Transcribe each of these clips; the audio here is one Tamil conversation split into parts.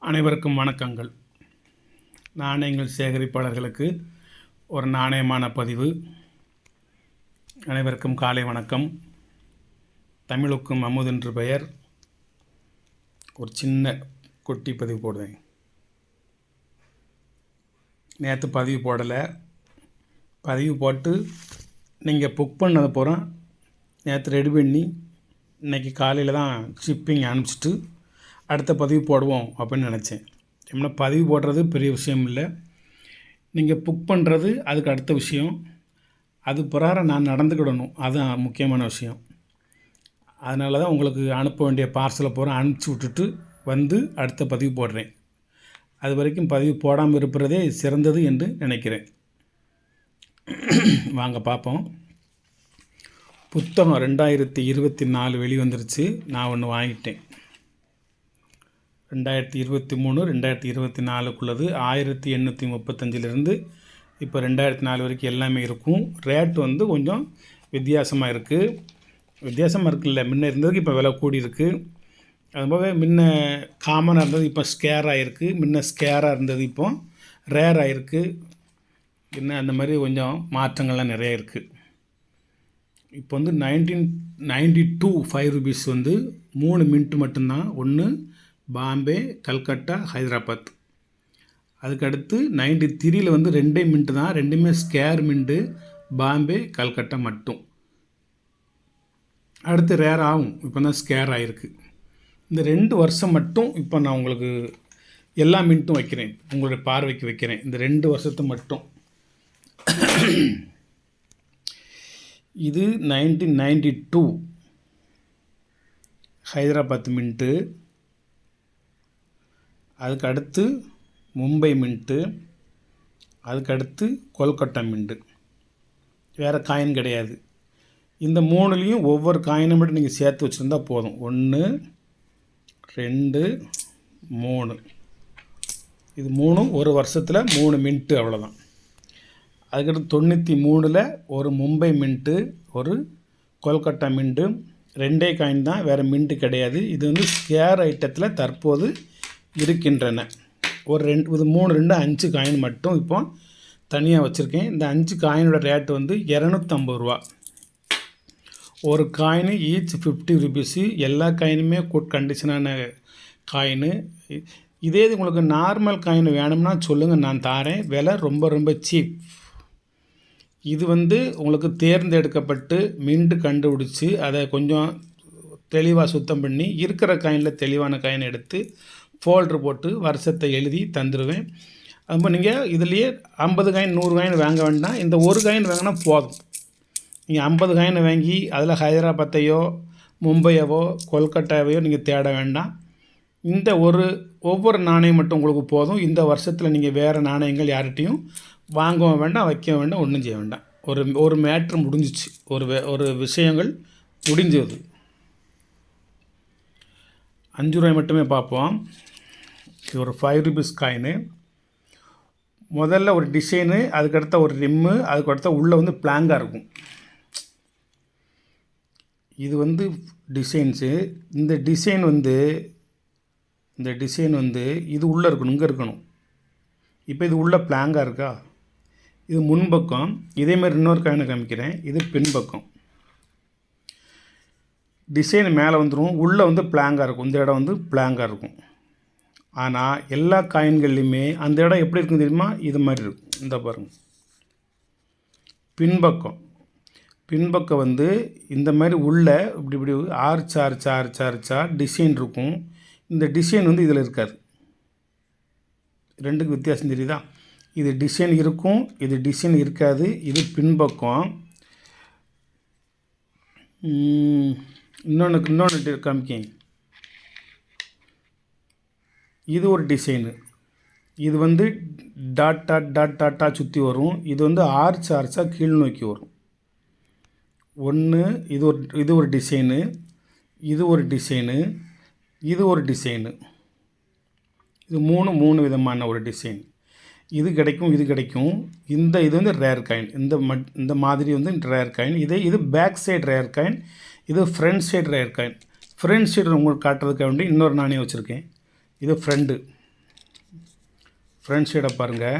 அனைவருக்கும் வணக்கங்கள். நாணயங்கள் சேகரிப்பாளர்களுக்கு ஒரு நாணயமான பதிவு. அனைவருக்கும் காலை வணக்கம். தமிழுக்கும் அமுது என்று பெயர். ஒரு சின்ன குட்டி பதிவு போடுவேன். நேற்று பதிவு போடலை. பதிவு போட்டு நீங்கள் புக் பண்ணதை பூரா நேற்று ரெடி பண்ணி இன்றைக்கி காலையில் தான் ஷிப்பிங் அனுப்பிச்சிட்டு அடுத்த பதிவு போடுவோம் அப்படின்னு நினச்சேன். ஏன்னா பதிவு போடுறது பெரிய விஷயம் இல்லை. நீங்கள் புக் பண்ணுறது அதுக்கு அடுத்த விஷயம். அது பிரகாரம் நான் நடந்துக்கிடணும், அதுதான் முக்கியமான விஷயம். அதனால தான் உங்களுக்கு அனுப்ப வேண்டிய பார்சலை பூரா அனுப்பிச்சி விட்டுட்டு வந்து அடுத்த பதிவு போடுறேன். அது வரைக்கும் பதிவு போடாமல் இருப்பதே சிறந்தது என்று நினைக்கிறேன். வாங்க பார்ப்போம். புத்தகம் 2024 வெளிவந்துருச்சு. நான் ஒன்று வாங்கிட்டேன். 2023 2024க்குள்ளது 1835 இப்போ 2004 வரைக்கும் எல்லாமே இருக்கும். ரேட் கொஞ்சம் வித்தியாசமாக இருக்குது. வித்தியாசமாக இருக்குல்ல, முன்ன இருந்ததுக்கு இப்போ விலை கூடி இருக்குது. அதுபோக முன்ன காமனாக இருந்தது இப்போ ஸ்கேராக இருக்குது. முன்ன ஸ்கேராக இருந்தது இப்போ ரேராக இருக்குது. இன்னும் அந்த மாதிரி கொஞ்சம் மாற்றங்கள்லாம் நிறைய இருக்குது. இப்போ 1992 ₹5 3 மின்ட் மட்டும்தான். ஒன்று பாம்பே, கல்கட்டா, ஹைதராபாத். அதுக்கடுத்து 93 2 மின்ட்டு தான். ரெண்டுமே ஸ்கேர் மின்ட்டு, பாம்பே, கல்கட்டா மட்டும். அடுத்து ரேர் ஆகும். இப்போ தான் ஸ்கேர் ஆகிருக்கு. இந்த 2 வருஷம் மட்டும் இப்போ நான் உங்களுக்கு எல்லா மின்ட்டும் வைக்கிறேன், உங்களுடைய பார்வைக்கு வைக்கிறேன். இந்த 2 வருஷத்தை மட்டும். இது 1992 ஹைதராபாத் மின்ட்டு. அதுக்கு அடுத்து மும்பை மின்ட்டு. அதுக்கடுத்து கொல்கட்டா மின்ட்டு. வேறு காயின் கிடையாது. இந்த 3லேயும் ஒவ்வொரு காயினை மட்டும் நீங்கள் சேர்த்து வச்சுருந்தா போதும். 1 2 3. இது 3 ஒரு வருஷத்தில் 3 மின்ட்டு, அவ்வளோதான். அதுக்கடுத்து 93 ஒரு மும்பை மின்ட்டு, ஒரு கொல்கட்டா மின்ட்டு. 2 காயின் தான், வேறு மின்ட்டு கிடையாது. இது ஸ்கேர் ஐட்டத்தில் தற்போது இருக்கின்றன. ஒரு 3 2 5 காயின் மட்டும் இப்போ தனியாக வச்சுருக்கேன். இந்த 5 காயினோட ரேட்டு ₹250. ஒரு காயின் ஈச் ₹50. எல்லா காயினுமே குட் கண்டிஷனான காயின். இதே உங்களுக்கு நார்மல் காயின் வேணும்னா சொல்லுங்கள், நான் தாரேன். விலை ரொம்ப ரொம்ப சீப். இது உங்களுக்கு தேர்ந்தெடுக்கப்பட்டு மின்ட்டு கண்டுபிடிச்சி அதை கொஞ்சம் தெளிவாக சுத்தம் பண்ணி இருக்கிற காயினில் தெளிவான காயின் எடுத்து ஃபோல்ட்ரு போட்டு வருஷத்தை எழுதி தந்துடுவேன். அப்போ நீங்கள் இதுலேயே 50 காயின் 100 காயின் வாங்க வேண்டாம். இந்த ஒரு காயின் வாங்கினா போதும். நீங்கள் 50 காயினை வாங்கி அதில் ஹைதராபாத்தையோ மும்பையவோ கொல்கட்டாவையோ நீங்கள் தேட வேண்டாம். இந்த ஒவ்வொரு நாணயம் மட்டும் உங்களுக்கு போதும். இந்த வருஷத்தில் நீங்கள் வேறு நாணயங்கள் யார்கிட்டையும் வாங்கவும் வேண்டாம், வைக்க வேண்டாம், ஒன்றும் செய்ய வேண்டாம். ஒரு மேட்ரு முடிஞ்சிச்சு. ஒரு விஷயங்கள் முடிஞ்சது. ₹5 மட்டுமே பார்ப்போம். இது ஒரு ₹5 காயினு. முதல்ல ஒரு டிசைனு, அதுக்கடுத்த ஒரு ரிம்மு, அதுக்கடுத்த உள்ளே பிளாங்காக இருக்கும். இது டிசைன்ஸு. இந்த டிசைன் இது உள்ளே இருக்கணும், இங்கே இருக்கணும். இப்போ இது உள்ள பிளாங்காக இருக்கா? இது முன்பக்கம். இதேமாதிரி இன்னொரு காயினை காமிக்கிறேன். இது பின்பக்கம். டிசைன் மேலே வந்துடும், உள்ளே பிளாங்காக இருக்கும். இந்த இடம் பிளாங்காக இருக்கும். ஆனால் எல்லா காயின்கள்லையுமே அந்த இடம் எப்படி இருக்கும் தெரியுமா? இது மாதிரி இருக்கும். இந்த பாருங்கள், பின்பக்கம் இந்த மாதிரி உள்ள இப்படி ஆர்ச் டிசைன் இருக்கும். இந்த டிசைன் இதில் இருக்காது. ரெண்டுக்கு வித்தியாசம் தெரியுதா? இது டிசைன் இருக்கும், இது டிசைன் இருக்காது. இது பின்பக்கம். இன்னொன்று காமிக்கேன். இது ஒரு டிசைனு. இது டாட்டா சுற்றி வரும். இது ஆர்ச்சாக கீழ் நோக்கி வரும். இது ஒரு டிசைனு, இது ஒரு டிசைனு, இது ஒரு டிசைனு. இது மூணு விதமான ஒரு டிசைன். இது கிடைக்கும். இது ரேர் காயின். இந்த மாதிரி ரேர் காயின். இது பேக் சைடு ரேர் காயின். இது front side rare coin. Front side உங்களுக்கு காட்டுறதுக்காக வேண்டி இன்னொரு நாணயம் வச்சுருக்கேன். இது ஃப்ரெண்டு. ஃப்ரண்ட் சைடை பாருங்கள்,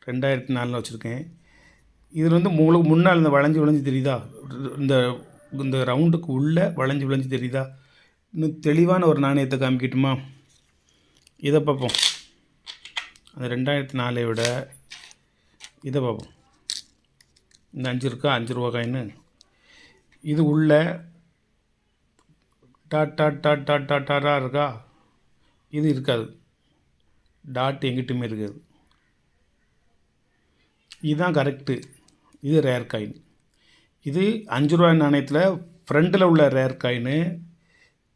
2004 வச்சுருக்கேன். இதில் வந்து உங்களுக்கு முன்னால் இந்த வளைஞ்சு தெரியுதா? இந்த இந்த ரவுண்டுக்கு உள்ளே வளைஞ்சு தெரியுதா? இன்னும் தெளிவான ஒரு நாணயத்தை காமிக்கட்டுமா? இதை பார்ப்போம். அந்த 2004 விட இதை பார்ப்போம். இந்த 5 இருக்கா, 5 ரூபா காயின்னு. இது உள்ள டாட்டா இருக்கா? இது இருக்காது. டாட் எங்கிட்டுமே இருக்காது. இதுதான் கரெக்டு. இது ரேர் காயின். இது 5 ரூபாய் நாணயத்தில் ஃப்ரண்ட்டில் உள்ள ரேர் காயின்னு,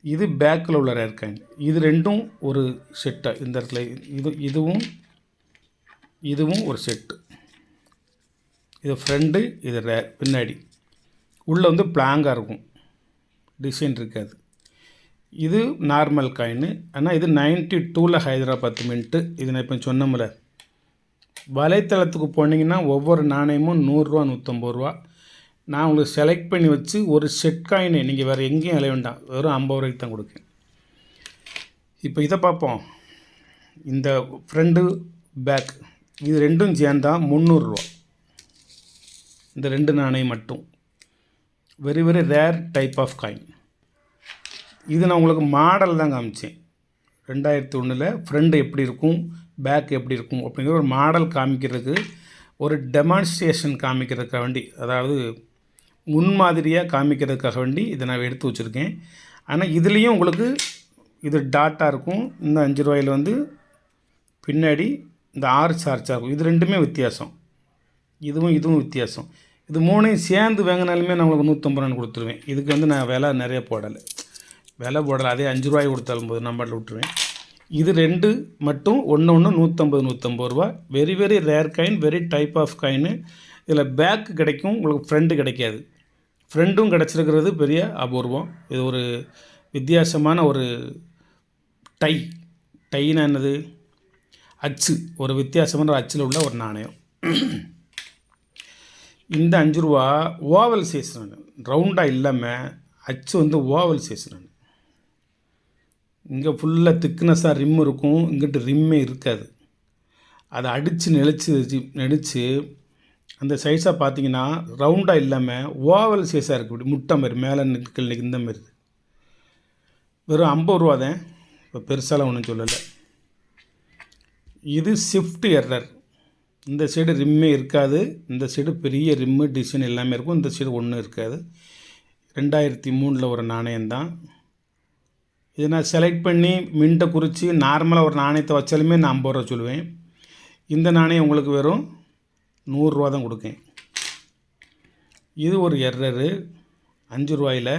இது பேக்கில் உள்ள ரேர் காயின். இது ரெண்டும் ஒரு செட்டாக இந்த இடத்துல இதுவும் ஒரு செட்டு. இது ஃப்ரண்ட்டு, இது ரேர் பின்னாடி. உள்ளே வந்து பிளாங்காக இருக்கும், டிசைன் இருக்காது. இது நார்மல் காயின்னு. ஆனால் இது 92ல் ஹைதராபாத் மின்ட்டு. இது நான் இப்போ சொன்னோம்ல, வலைத்தளத்துக்கு போனீங்கன்னா ஒவ்வொரு நாணயமும் 100 ரூபா 150 ரூபா. நான் உங்களுக்கு செலக்ட் பண்ணி வச்சு ஒரு செட் காயினை நீங்கள் வேறு எங்கேயும் அலைய வேண்டாம், வெறும் 50 ரூபாய்க்கு தான் கொடுக்கேன். இப்போ இதை பார்ப்போம். இந்த ஃப்ரண்ட்டு பேக் இது ரெண்டும் சேர்ந்தா 300 ரூபா. இந்த 2 நாணயம் மட்டும் very rare type of coin. இது நான் உங்களுக்கு மாடல் தான் காமிச்சேன். 2001 ஃப்ரண்ட் எப்படி இருக்கும், பேக் எப்படி இருக்கும் அப்படிங்கிற ஒரு மாடல் காமிக்கிறதுக்கு, ஒரு டெமான்ஸ்ட்ரேஷன் காமிக்கிறதுக்காக வேண்டி, அதாவது முன்மாதிரியாக காமிக்கிறதுக்காக வேண்டி இதை நான் எடுத்து வச்சுருக்கேன். ஆனால் இதுலேயும் உங்களுக்கு இது டாட்டாக இருக்கும். இந்த 5 ரூபாயில் வந்து பின்னாடி இந்த 6 சார்ஜாக இருக்கும். இது ரெண்டுமே வித்தியாசம். இதுவும் வித்தியாசம். இது 3ஐயும் சேர்ந்து வாங்கினாலுமே நான் உங்களுக்கு 150 ரூபான்னு கொடுத்துருவேன். இதுக்கு வந்து நான் விலை நிறைய போடலை, அதே 5 ரூபாய் கொடுத்தாலும் போது நம்பரில் விட்டுருவேன். இது 2 மட்டும் ஒன்று 150 ரூபா. Very rare coin, very type of coin. இதில் பேக் கிடைக்கும், உங்களுக்கு ஃப்ரண்ட்டு கிடைக்காது. ஃப்ரண்ட்டும் கிடச்சிருக்கிறது பெரிய அபூர்வம். இது ஒரு வித்தியாசமான ஒரு டைனா என்னது, அச்சு, ஒரு வித்தியாசமான ஒரு அச்சில் உள்ள ஒரு நாணயம். இந்த 5 ரூபா ஓவல் சைஸ், ரவுண்டாக இல்லாமல் அச்சு வந்து ஓவல் சைஸ். இங்கே ஃபுல்லாக திக்னஸாக ரிம் இருக்கும், இங்கிட்ட ரிம்மே இருக்காது. அதை அடித்து நெளிச்சு அந்த சைஸாக பார்த்தீங்கன்னா ரவுண்டாக இல்லாமல் ஓவல் சைஸாக இருக்குது. இப்படி முட்டை மாதிரி மேலே நிற்கல் இந்த மாதிரி. வெறும் 50 ரூபா தான். இப்போ பெருசாலாம் ஒன்றும் சொல்லலை. இது ஷிஃப்ட் எரர். இந்த சைடு ரிம்மே இருக்காது, இந்த சைடு பெரிய ரிம்மு டிசைன் எல்லாமே இருக்கும், இந்த சைடு ஒன்றும் இருக்காது. 2003 ஒரு நாணயம்தான். இதை நான் செலக்ட் பண்ணி மின்ட்டை குறித்து நார்மலாக ஒரு நாணயத்தை வச்சாலுமே நான் 50 ரூபா சொல்லுவேன். இந்த நாணயம் உங்களுக்கு வெறும் 100 ரூபா தான் கொடுக்கேன். இது ஒரு எரரு. 5 ரூபாயில்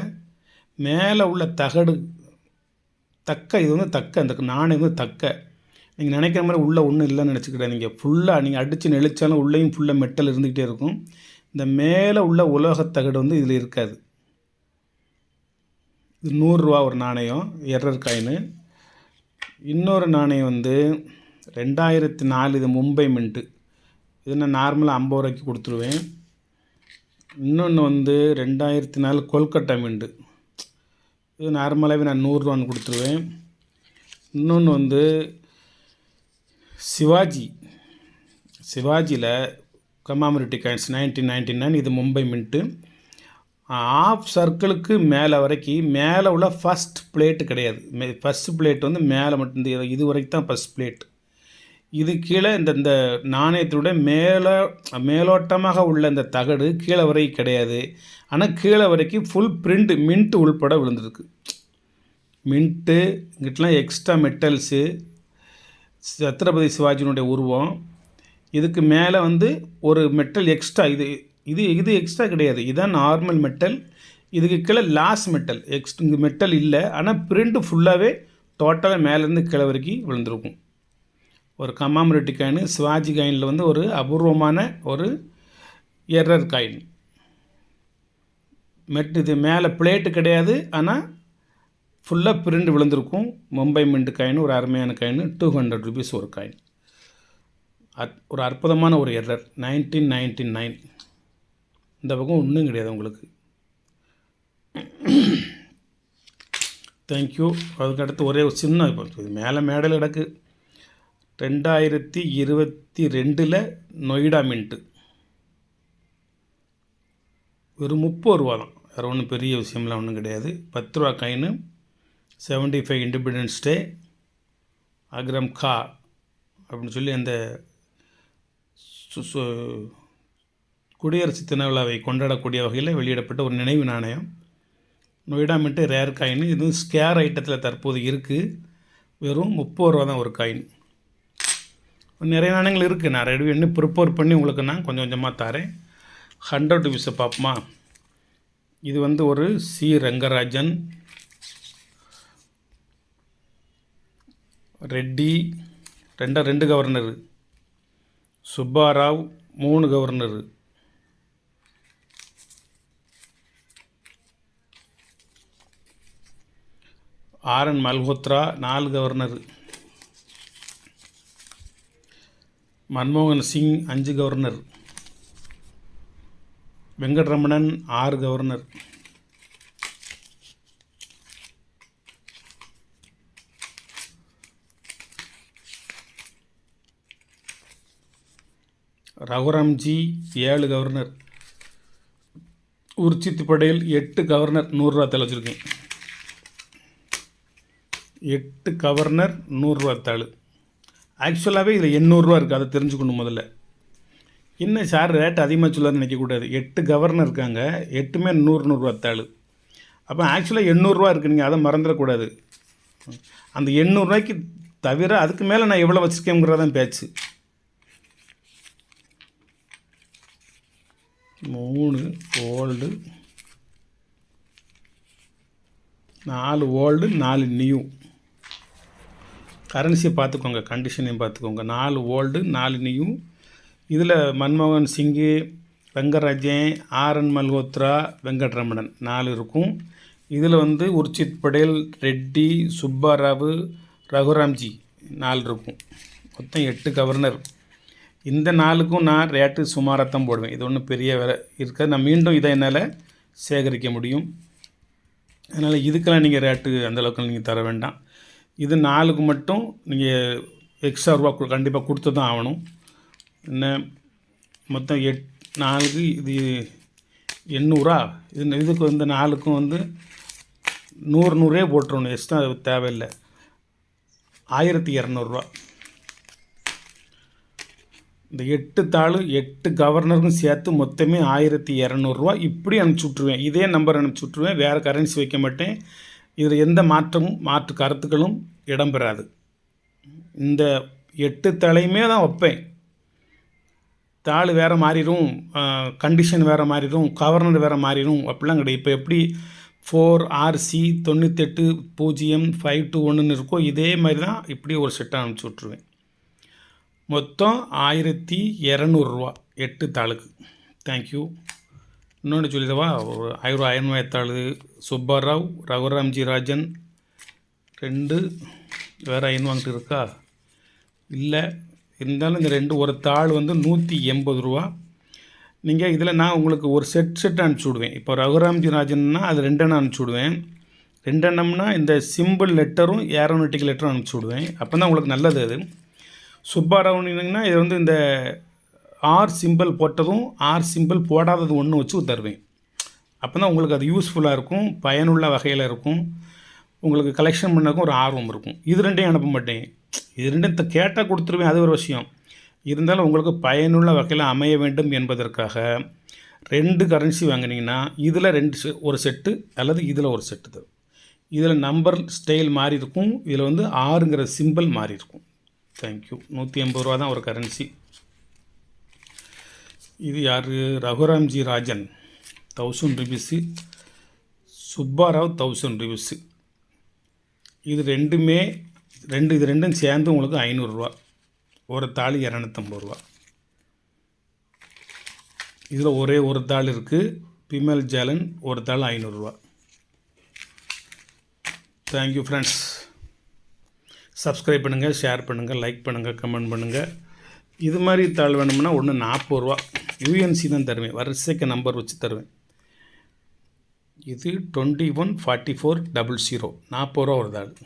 மேலே உள்ள தகடு இது வந்து அந்த நாணயம் வந்து நீங்கள் நினைக்கிற மாதிரி உள்ளே ஒன்றும் இல்லைன்னு நினச்சிக்கிட்டேன். நீங்கள் ஃபுல்லாக நீங்கள் அடித்து நெளிச்சாலும் உள்ளேயும் ஃபுல்லாக மெட்டல் இருந்துக்கிட்டே இருக்கும். இந்த மேலே உள்ள உலோகத்தகடு வந்து இதில் இருக்காது. இது 100 ரூபா ஒரு நாணயம், எரர் காயின்னு. இன்னொரு நாணயம் வந்து 2004, இது மும்பை மின்ட்டு. இது நான் நார்மலாக 50 ரூபாய்க்கு கொடுத்துருவேன். இன்னொன்று வந்து 2004 கொல்கட்டா மின்ட்டு. இது நார்மலாகவே நான் 100 ரூபான்னு கொடுத்துருவேன். இன்னொன்று வந்து சிவாஜியில் கமாமரேட்டி காயின்ஸ் 1999, இது மும்பை மின்ட்டு. ஆஃப் சர்க்கிளுக்கு மேலே வரைக்கும் மேலே உள்ள ஃபஸ்ட் பிளேட்டு கிடையாது. ஃபஸ்ட் பிளேட் வந்து மேலே மட்டும் இது வரைக்கும் தான் ஃபஸ்ட் பிளேட். இது கீழே இந்த நாணயத்தினுடைய மேலோட்டமாக உள்ள இந்த தகடு கீழே வரைக்கும் கிடையாது. ஆனால் கீழே வரைக்கும் ஃபுல் பிரிண்ட் மின்ட்டு உள்பட விழுந்துருக்கு. மின்ட்டு இங்கிட்டலாம் எக்ஸ்ட்ரா மெட்டல்ஸு, சத்ரபதி சிவாஜியினுடைய உருவம். இதுக்கு மேலே வந்து ஒரு மெட்டல் எக்ஸ்ட்ரா, இது எக்ஸ்ட்ரா கிடையாது, இதுதான் நார்மல் மெட்டல். இதுக்கு கீழே லாஸ் மெட்டல், இங்கே மெட்டல் இல்லை. ஆனால் பிரிண்ட்டு ஃபுல்லாகவே டோட்டலாக மேலேருந்து கீழே வரைக்கும் விழுந்திருக்கும். ஒரு கமாமரேட்டி காயின், சிவாஜி காயினில் வந்து ஒரு அபூர்வமான ஒரு எரர் காயின். இது மேலே பிளேட்டு கிடையாது, ஆனால் ஃபுல்லாக பிரிண்ட் விழுந்திருக்கும். மும்பை மின்ட் காயின் ஒரு அருமையான காயின், 200 ரூபீஸ் ஒரு காயின். ஒரு அற்புதமான ஒரு எரர். 1999. இந்த பக்கம் ஒன்றும் கிடையாது உங்களுக்கு. தேங்க்யூ. அதுக்கடுத்து ஒரே ஒரு சின்ன இப்போ இது மேலே மேடையில் கிடக்கு. 2022 நொய்டா மின்ட்டு வெறும் 30 ரூபா தான். வேறு ஒன்றும் பெரிய விஷயம்லாம் ஒன்றும் கிடையாது. 10 ரூபா காயின்னு. 75 இண்டிபெண்டன்ஸ் டே அக்ரம் கா அப்படின்னு சொல்லி அந்த குடியரசு தின விழாவை கொண்டாடக்கூடிய வகையில் வெளியிடப்பட்ட ஒரு நினைவு நாணயம். Noida mint rare coin. இது ஸ்கேர் ஐட்டத்தில் தற்போது இருக்குது. வெறும் 30 ரூபா தான் ஒரு காயின். நிறைய நாணயங்கள் இருக்குது. நான் ரெடி பண்ணி ப்ரிப்பேர் பண்ணி உங்களுக்கு நான் கொஞ்சம் கொஞ்சமாக தரேன். 100 ருபீஸை பார்ப்போமா? இது வந்து ஒரு C Rangarajan, Reddy 2 governor, Subbarao 3 governor, R N Malhotra 4 governor, மன்மோகன் Singh 5 governor, Venkitaramanan 6 governor, Raghuram G 7 governor, Urjit Patel 8 governor. 100 ரூபா தாள் வச்சுருக்கேன். 8 கவர்னர் 100 ரூபா தாள். ஆக்சுவலாகவே இதில் 800 ரூபா இருக்குது. அதை தெரிஞ்சுக்கணும் முதல்ல. இன்னும் சார் ரேட் அதிகமாக சொல்லான்னு நினைக்கக்கூடாது. 8 கவர்னர் இருக்காங்க. 8மே 100 ரூபா தாள். அப்போ ஆக்சுவலாக 800 ரூபா இருக்குது. நீங்கள் அதை மறந்துடக்கூடாது. அந்த 800 ரூபாய்க்கு தவிர அதுக்கு மேலே நான் எவ்வளோ வச்சுருக்கேங்கிறதான் பேச்சு. 3 ஓல்டு, 4 ஓல்டு, 4 நியூ. கரன்சியை பார்த்துக்கோங்க, கண்டிஷனையும் பார்த்துக்கோங்க. 4 ஓல்டு, 4 நியூ. இதில் மன்மோகன் சிங்கு, வெங்கராஜன், ஆர்என் மல்ஹோத்ரா, வெங்கட்ரமணன் 4 இருக்கும். இதில் வந்து உர்ஜித் படேல், ரெட்டி, சுப்பாராவ், ரகுராம்ஜி 4 இருக்கும். மொத்தம் 8 கவர்னர். இந்த 4க்கும் நான் ரேட்டு சுமாராகத்தான் போடுவேன். இது ஒன்றும் பெரிய வேலை இருக்காது. நான் மீண்டும் இதை என்னால் சேகரிக்க முடியும். அதனால் இதுக்கெல்லாம் நீங்கள் ரேட்டு அந்தளவுக்கு நீங்கள் தர வேண்டாம். இது 4க்கு மட்டும் நீங்கள் எக்ஸ்ட்ரா ரூபா கண்டிப்பாக கொடுத்து தான் ஆகணும். என்ன மொத்தம் 4க்கு இது 800. இதுக்கு வந்து 4க்கும் வந்து 100 போட்டுருணும். எக்ஸ்ட்ரா தேவையில்லை. 1200 ரூபா. இந்த 8 தாள் 8 கவர்னருக்கும் சேர்த்து மொத்தமே 1200 ரூபா. இப்படி அனுப்பிச்சி விட்ருவேன். இதே நம்பர் அனுப்பிச்சி விட்ருவேன். வேறு கரன்சி வைக்க மாட்டேன். இதில் எந்த மாற்று கருத்துக்களும் இடம்பெறாது. இந்த 8 தாளையுமே தான் வைப்பேன். தாள் வேறு மாறிடும், கண்டிஷன் வேறு மாறிடும், கவர்னர் வேறு மாறிடும், அப்படிலாம் கிடையாது. இப்போ எப்படி 4RC 980521 இருக்கோ இதே மாதிரி தான் இப்படி ஒரு செட்டாக அனுப்பிச்சி விட்ருவேன். மொத்தம் 1200 ரூபா 8 தாளுக்கு. தேங்க்யூ. இன்னொன்று சொல்லிடவா? ஒரு 1000 ரூபாய் தாள் சுப்பாராவ், ரகுராம்ஜி ராஜன் 2. வேறு 500 வாங்கிட்டு இருக்கா? இல்லை. இருந்தாலும் இந்த 2 ஒரு தாள் வந்து 180 ரூபா. நீங்கள் இதில் நான் உங்களுக்கு ஒரு செட் அனுப்பிச்சி விடுவேன். இப்போ ரகுராம்ஜி ராஜன்னா அது 2 எண்ணம் அனுப்பிச்சி விடுவேன். 2 எண்ணம்னா இந்த சிம்பிள் லெட்டரும் ஏரோனட்டிக் லெட்டரும் அனுப்பிச்சி விடுவேன். அப்போ தான் உங்களுக்கு நல்லது. அது சுப்பாராவ்னா இது வந்து இந்த ஆர் சிம்பிள் போட்டதும் ஆர் சிம்பிள் போடாதது ஒன்று வச்சு தருவேன். அப்போ தான் உங்களுக்கு அது யூஸ்ஃபுல்லாக இருக்கும், பயனுள்ள வகையில் இருக்கும், உங்களுக்கு கலெக்ஷன் பண்ணக்கும் ஒரு ஆர்வம் இருக்கும். இது 2ஐயும் அனுப்ப மாட்டேன். இது 2 கேட்டால் கொடுத்துருவேன், அது ஒரு விஷயம். இருந்தாலும் உங்களுக்கு பயனுள்ள வகையில் அமைய வேண்டும் என்பதற்காக 2 கரன்சி வாங்கினீங்கன்னா இதில் ஒரு செட்டு அல்லது இதில் ஒரு செட்டு தரும். இதில் நம்பர் ஸ்டைல் மாறி இருக்கும், இதில் வந்து 6ங்கிற சிம்பிள் மாறி இருக்கும். தேங்க்யூ. 180 ரூபா தான் ஒரு கரன்சி. இது யார்? ரகுராம்ஜி ராஜன் 1000 ருபீஸு, சுப்பாராவ் 1000 ருபீஸு. இது ரெண்டும் சேர்ந்து உங்களுக்கு 500 ரூபா. ஒரு தாள் 250 ரூபா. இதில் ஒரே ஒரு தாள் இருக்குது, பிமல் ஜாலன், ஒரு தாள் 500 ரூபா. Thank you friends. சப்ஸ்கிரைப் பண்ணுங்கள், ஷேர் பண்ணுங்கள், லைக் பண்ணுங்கள், கமெண்ட் பண்ணுங்கள். இது மாதிரி தாள் வேணும்னா ஒன்று 40 ரூபா. UNC தான் தருவேன், வரிசைக்கு நம்பர் வச்சு தருவேன். இது 214400 40 ரூபா வருது.